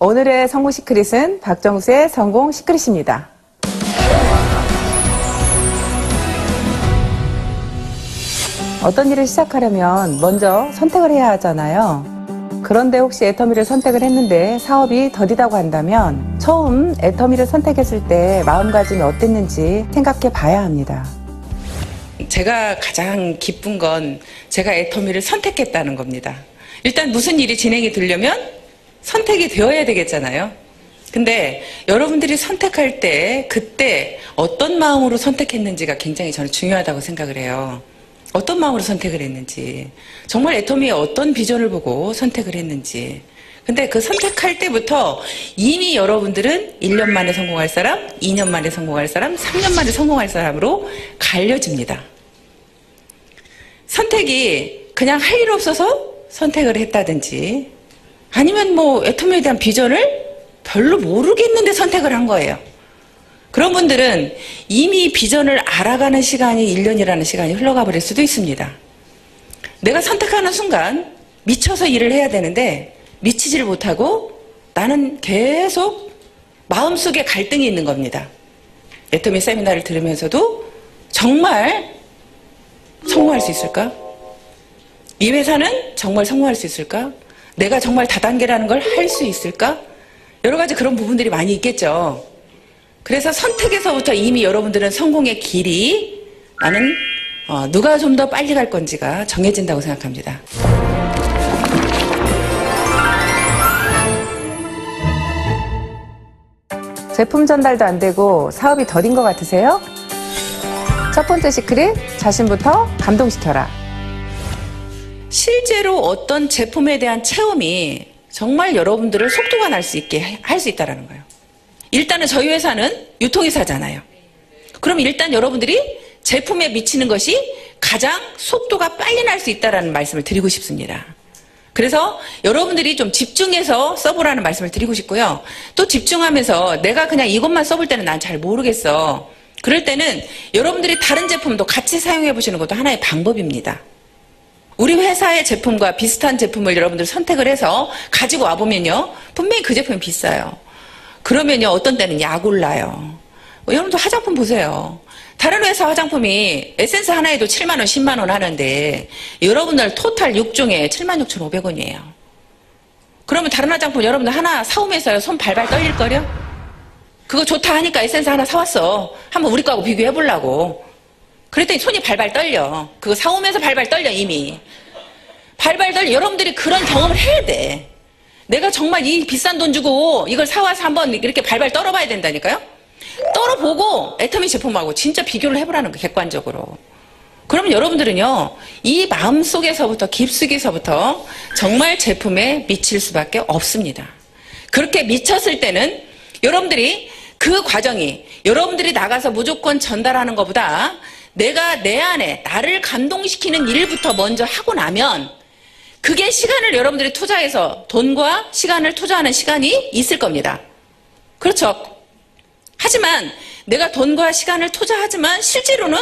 오늘의 성공 시크릿은 박정수의 성공 시크릿입니다. 어떤 일을 시작하려면 먼저 선택을 해야 하잖아요. 그런데 혹시 애터미를 선택을 했는데 사업이 더디다고 한다면 처음 애터미를 선택했을 때 마음가짐이 어땠는지 생각해 봐야 합니다. 제가 가장 기쁜 건 제가 애터미를 선택했다는 겁니다. 일단 무슨 일이 진행이 되려면 선택이 되어야 되겠잖아요. 근데 여러분들이 선택할 때 그때 어떤 마음으로 선택했는지가 굉장히 저는 중요하다고 생각을 해요. 어떤 마음으로 선택을 했는지, 정말 애터미의 어떤 비전을 보고 선택을 했는지. 근데 그 선택할 때부터 이미 여러분들은 1년 만에 성공할 사람, 2년 만에 성공할 사람, 3년 만에 성공할 사람으로 갈려집니다. 선택이 그냥 할 일 없어서 선택을 했다든지 아니면 뭐 애터미에 대한 비전을 별로 모르겠는데 선택을 한 거예요. 그런 분들은 이미 비전을 알아가는 시간이 1년이라는 시간이 흘러가 버릴 수도 있습니다. 내가 선택하는 순간 미쳐서 일을 해야 되는데 미치지를 못하고 나는 계속 마음속에 갈등이 있는 겁니다. 애터미 세미나를 들으면서도 정말 성공할 수 있을까? 이 회사는 정말 성공할 수 있을까? 내가 정말 다단계라는 걸 할 수 있을까? 여러 가지 그런 부분들이 많이 있겠죠. 그래서 선택에서부터 이미 여러분들은 성공의 길이 나는 누가 좀 더 빨리 갈 건지가 정해진다고 생각합니다. 제품 전달도 안 되고 사업이 더딘 것 같으세요? 첫 번째 시크릿, 자신부터 감동시켜라. 실제로 어떤 제품에 대한 체험이 정말 여러분들을 속도가 날 수 있게 할 수 있다는 거예요. 일단은 저희 회사는 유통회사잖아요. 그럼 일단 여러분들이 제품에 미치는 것이 가장 속도가 빨리 날 수 있다는 말씀을 드리고 싶습니다. 그래서 여러분들이 좀 집중해서 써보라는 말씀을 드리고 싶고요. 또 집중하면서 내가 그냥 이것만 써볼 때는 난 잘 모르겠어. 그럴 때는 여러분들이 다른 제품도 같이 사용해 보시는 것도 하나의 방법입니다. 우리 회사의 제품과 비슷한 제품을 여러분들 선택을 해서 가지고 와보면요. 분명히 그 제품이 비싸요. 그러면요. 어떤 때는 약 올라요. 여러분도 화장품 보세요. 다른 회사 화장품이 에센스 하나에도 7만 원, 10만 원 하는데 여러분들 토탈 6종에 76,500원이에요. 그러면 다른 화장품 여러분들 하나 사오면서 손 발발 떨릴걸요? 그거 좋다 하니까 에센스 하나 사왔어. 한번 우리 거하고 비교해보려고. 그랬더니 손이 발발 떨려. 그거 사오면서 발발 떨려 이미. 발발 떨려. 여러분들이 그런 경험을 해야 돼. 내가 정말 이 비싼 돈 주고 이걸 사와서 한번 이렇게 발발 떨어봐야 된다니까요. 떨어보고 애터미 제품하고 진짜 비교를 해보라는 거 객관적으로. 그러면 여러분들은요. 이 마음속에서부터 깊숙이서부터 정말 제품에 미칠 수밖에 없습니다. 그렇게 미쳤을 때는 여러분들이 그 과정이 여러분들이 나가서 무조건 전달하는 것보다 내가 내 안에 나를 감동시키는 일부터 먼저 하고 나면 그게 시간을 여러분들이 투자해서 돈과 시간을 투자하는 시간이 있을 겁니다. 그렇죠. 하지만 내가 돈과 시간을 투자하지만 실제로는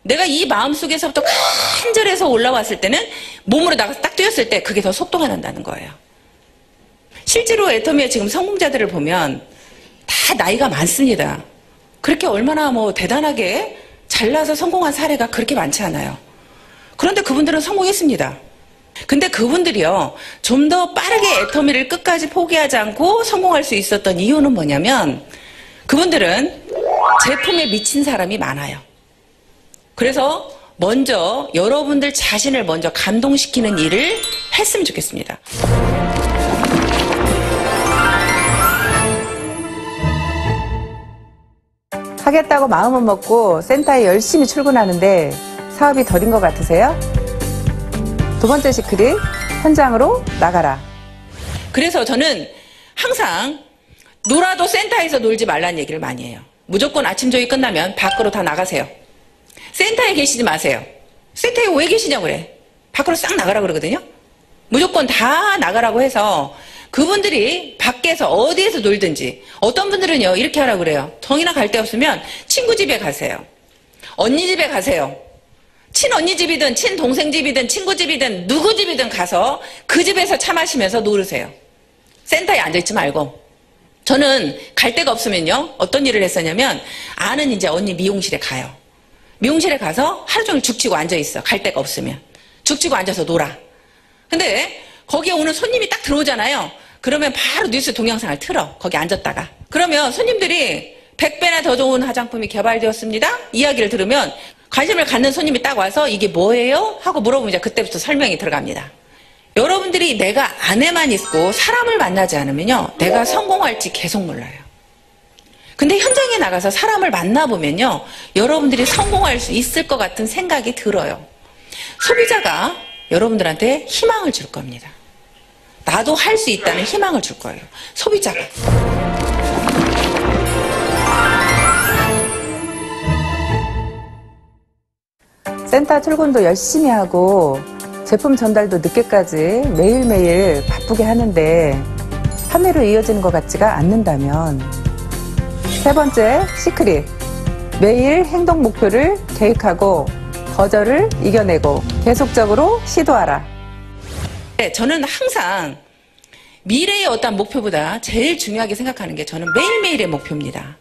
내가 이 마음속에서부터 간절해서 올라왔을 때는 몸으로 나가서 딱 뛰었을 때 그게 더 속도가 난다는 거예요. 실제로 애터미의 지금 성공자들을 보면 다 나이가 많습니다. 그렇게 얼마나 뭐 대단하게 잘나서 성공한 사례가 그렇게 많지 않아요. 그런데 그분들은 성공했습니다. 근데 그분들이요, 좀 더 빠르게 애터미를 끝까지 포기하지 않고 성공할 수 있었던 이유는 뭐냐면 그분들은 제품에 미친 사람이 많아요. 그래서 먼저 여러분들 자신을 먼저 감동시키는 일을 했으면 좋겠습니다. 하겠다고 마음은 먹고 센터에 열심히 출근하는데 사업이 더딘 것 같으세요? 두 번째 시크릿, 현장으로 나가라. 그래서 저는 항상 놀아도 센터에서 놀지 말라는 얘기를 많이 해요. 무조건 아침 조회 끝나면 밖으로 다 나가세요. 센터에 계시지 마세요. 센터에 왜 계시냐고 그래. 밖으로 싹 나가라 그러거든요. 무조건 다 나가라고 해서 그분들이 밖에서 어디에서 놀든지 어떤 분들은요 이렇게 하라고 그래요. 정이나 갈 데 없으면 친구 집에 가세요. 언니 집에 가세요. 친언니 집이든 친동생 집이든 친구 집이든 누구 집이든 가서 그 집에서 차 마시면서 놀으세요. 센터에 앉아있지 말고. 저는 갈 데가 없으면요. 어떤 일을 했었냐면 아는 이제 언니 미용실에 가요. 미용실에 가서 하루 종일 죽치고 앉아있어. 갈 데가 없으면. 죽치고 앉아서 놀아. 근데 거기에 오는 손님이 딱 들어오잖아요. 그러면 바로 뉴스 동영상을 틀어. 거기 앉았다가. 그러면 손님들이 100배나 더 좋은 화장품이 개발되었습니다. 이야기를 들으면 관심을 갖는 손님이 딱 와서 이게 뭐예요? 하고 물어보면 이제 그때부터 설명이 들어갑니다. 여러분들이 내가 안에만 있고 사람을 만나지 않으면요. 내가 성공할지 계속 몰라요. 근데 현장에 나가서 사람을 만나보면요. 여러분들이 성공할 수 있을 것 같은 생각이 들어요. 소비자가 여러분들한테 희망을 줄 겁니다. 나도 할 수 있다는 희망을 줄 거예요. 소비자가. 센터 출근도 열심히 하고 제품 전달도 늦게까지 매일매일 바쁘게 하는데 판매로 이어지는 것 같지가 않는다면, 세 번째 시크릿, 매일 행동 목표를 계획하고 거절을 이겨내고 계속적으로 시도하라. 네, 저는 항상 미래의 어떤 목표보다 제일 중요하게 생각하는 게 저는 매일매일의 목표입니다.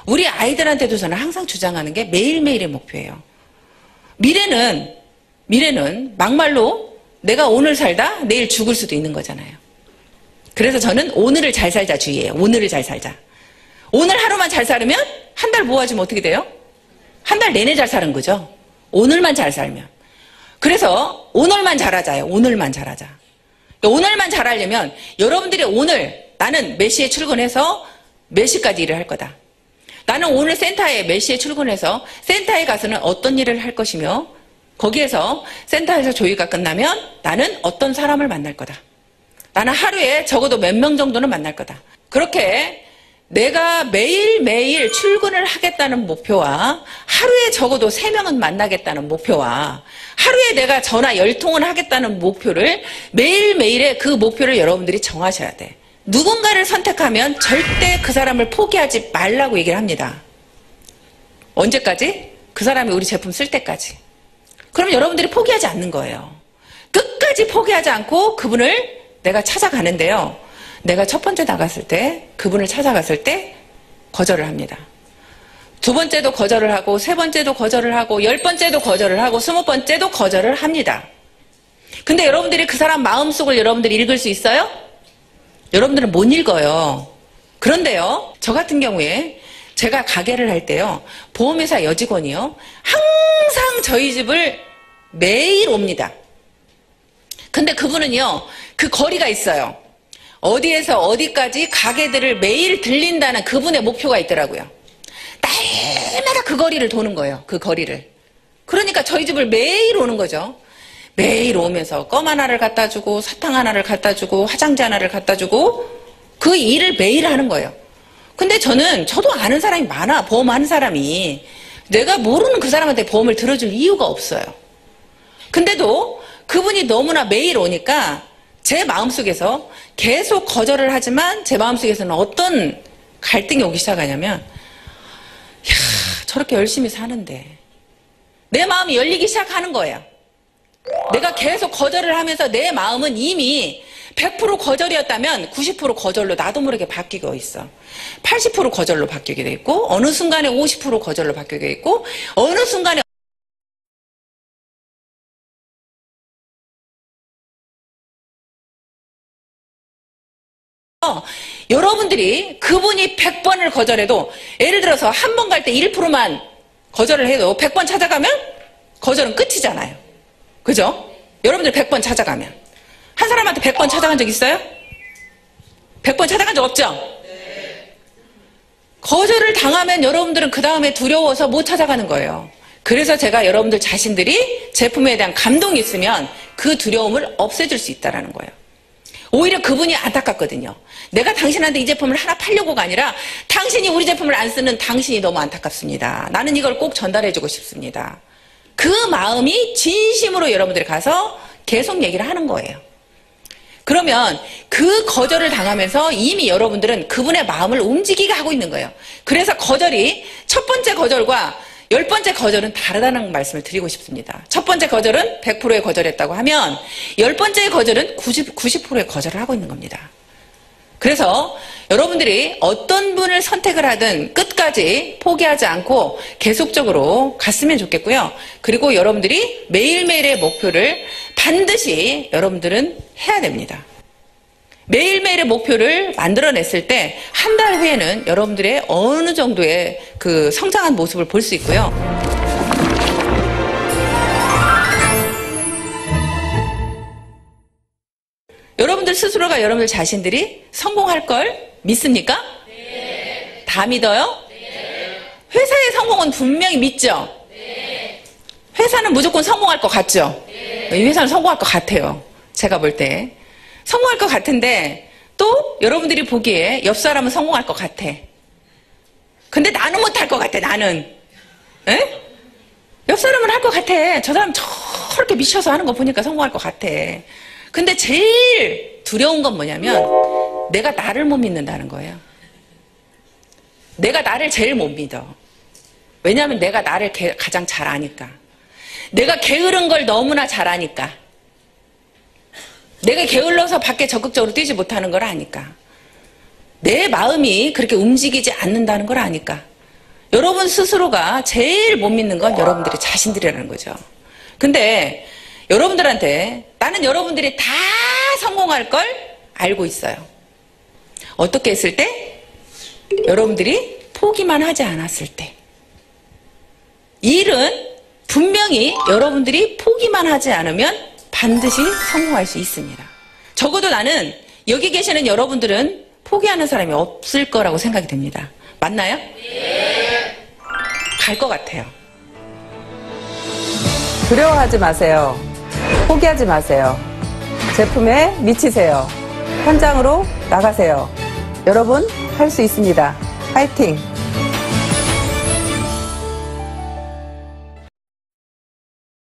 우리 아이들한테도 저는 항상 주장하는 게 매일매일의 목표예요. 미래는 막말로 내가 오늘 살다 내일 죽을 수도 있는 거잖아요. 그래서 저는 오늘을 잘 살자 주의예요. 오늘을 잘 살자. 오늘 하루만 잘 살으면 한 달 모아주면 어떻게 돼요? 한 달 내내 잘 사는 거죠. 오늘만 잘 살면. 그래서 오늘만 잘하자요. 오늘만 잘하자. 오늘만 잘하려면 여러분들이 오늘 나는 몇 시에 출근해서 몇 시까지 일을 할 거다. 나는 오늘 센터에 몇 시에 출근해서 센터에 가서는 어떤 일을 할 것이며 거기에서 센터에서 조회가 끝나면 나는 어떤 사람을 만날 거다. 나는 하루에 적어도 몇 명 정도는 만날 거다. 그렇게 내가 매일매일 출근을 하겠다는 목표와 하루에 적어도 3명은 만나겠다는 목표와 하루에 내가 전화 10통을 하겠다는 목표를 매일매일의 그 목표를 여러분들이 정하셔야 돼. 누군가를 선택하면 절대 그 사람을 포기하지 말라고 얘기를 합니다. 언제까지? 그 사람이 우리 제품 쓸 때까지. 그러면 여러분들이 포기하지 않는 거예요. 끝까지 포기하지 않고 그분을 내가 찾아가는데요. 내가 첫 번째 나갔을 때 그분을 찾아갔을 때 거절을 합니다. 두 번째도 거절을 하고 세 번째도 거절을 하고 10번째도 거절을 하고 20번째도 거절을 합니다. 근데 여러분들이 그 사람 마음속을 여러분들이 읽을 수 있어요? 여러분들은 못 읽어요. 그런데요, 저 같은 경우에 제가 가게를 할 때요, 보험회사 여직원이요, 항상 저희 집을 매일 옵니다. 근데 그분은요, 그 거리가 있어요. 어디에서 어디까지 가게들을 매일 들린다는 그분의 목표가 있더라고요. 날마다 그 거리를 도는 거예요. 그 거리를. 그러니까 저희 집을 매일 오는 거죠. 매일 오면서 껌 하나를 갖다 주고 사탕 하나를 갖다 주고 화장지 하나를 갖다 주고 그 일을 매일 하는 거예요. 근데 저도 아는 사람이 많아. 보험하는 사람이. 내가 모르는 그 사람한테 보험을 들어줄 이유가 없어요. 근데도 그분이 너무나 매일 오니까 제 마음속에서 계속 거절을 하지만 제 마음속에서는 어떤 갈등이 오기 시작하냐면, 야, 저렇게 열심히 사는데 내 마음이 열리기 시작하는 거예요. 내가 계속 거절을 하면서 내 마음은 이미 100% 거절이었다면 90% 거절로 나도 모르게 바뀌고 있어. 80% 거절로 바뀌게 돼 있고 어느 순간에 50% 거절로 바뀌게 돼 있고 어느 순간에 여러분들이 그분이 100번을 거절해도, 예를 들어서 한 번 갈 때 1%만 거절을 해도 100번 찾아가면 거절은 끝이잖아요. 그죠? 여러분들 100번 찾아가면. 한 사람한테 100번 찾아간 적 있어요? 100번 찾아간 적 없죠? 네. 거절을 당하면 여러분들은 그 다음에 두려워서 못 찾아가는 거예요. 그래서 제가 여러분들 자신들이 제품에 대한 감동이 있으면 그 두려움을 없애줄 수 있다는 거예요. 오히려 그분이 안타깝거든요. 내가 당신한테 이 제품을 하나 팔려고가 아니라 당신이 우리 제품을 안 쓰는 당신이 너무 안타깝습니다. 나는 이걸 꼭 전달해주고 싶습니다. 그 마음이 진심으로 여러분들이 가서 계속 얘기를 하는 거예요. 그러면 그 거절을 당하면서 이미 여러분들은 그분의 마음을 움직이게 하고 있는 거예요. 그래서 거절이 첫 번째 거절과 10번째 거절은 다르다는 말씀을 드리고 싶습니다. 첫 번째 거절은 100%의 거절했다고 하면 10번째의 거절은 90%의 거절을 하고 있는 겁니다. 그래서 여러분들이 어떤 분을 선택을 하든 끝까지 포기하지 않고 계속적으로 갔으면 좋겠고요. 그리고 여러분들이 매일매일의 목표를 반드시 여러분들은 해야 됩니다. 매일매일의 목표를 만들어냈을 때 한 달 후에는 여러분들의 어느 정도의 그 성장한 모습을 볼 수 있고요. 여러분들 스스로가 여러분들 자신들이 성공할 걸 믿습니까? 네. 다 믿어요? 네. 회사의 성공은 분명히 믿죠? 네. 회사는 무조건 성공할 것 같죠? 네. 이 회사는 성공할 것 같아요. 제가 볼 때. 성공할 것 같은데 또 여러분들이 보기에 옆 사람은 성공할 것 같아. 근데 나는 못할 것 같아, 나는. 에? 옆 사람은 할 것 같아. 저 사람 저렇게 미쳐서 하는 거 보니까 성공할 것 같아. 근데 제일 두려운 건 뭐냐면 내가 나를 못 믿는다는 거예요. 내가 나를 제일 못 믿어. 왜냐하면 내가 나를 가장 잘 아니까. 내가 게으른 걸 너무나 잘 아니까. 내가 게을러서 밖에 적극적으로 뛰지 못하는 걸 아니까. 내 마음이 그렇게 움직이지 않는다는 걸 아니까. 여러분 스스로가 제일 못 믿는 건 여러분들의 자신들이라는 거죠. 근데 여러분들한테 나는 여러분들이 다 성공할 걸 알고 있어요. 어떻게 했을 때? 여러분들이 포기만 하지 않았을 때. 일은 분명히 여러분들이 포기만 하지 않으면 반드시 성공할 수 있습니다. 적어도 나는 여기 계시는 여러분들은 포기하는 사람이 없을 거라고 생각이 됩니다. 맞나요? 네. 갈 것 같아요. 두려워하지 마세요. 포기하지 마세요. 제품에 미치세요. 현장으로 나가세요. 여러분, 할 수 있습니다. 파이팅!